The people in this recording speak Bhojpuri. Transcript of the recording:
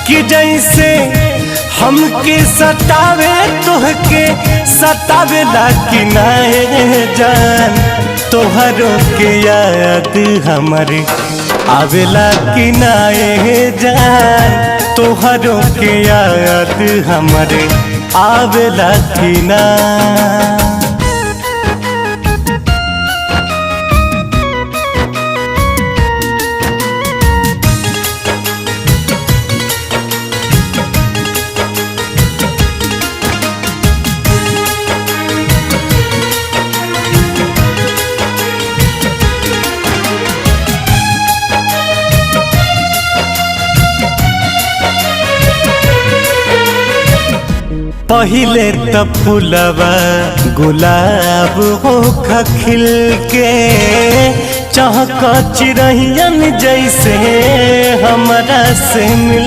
कि जैसे हमके सतावे तोहके सतावेला कि नाए जान, तोहरों के याद हमारे आवेला कि नाए जान, तोहरों के याद हमारे आवेला कि ना। पहिले त फुलवा गुलाब हो खिल के चहक चिरहियन जैसे हमरा से मिल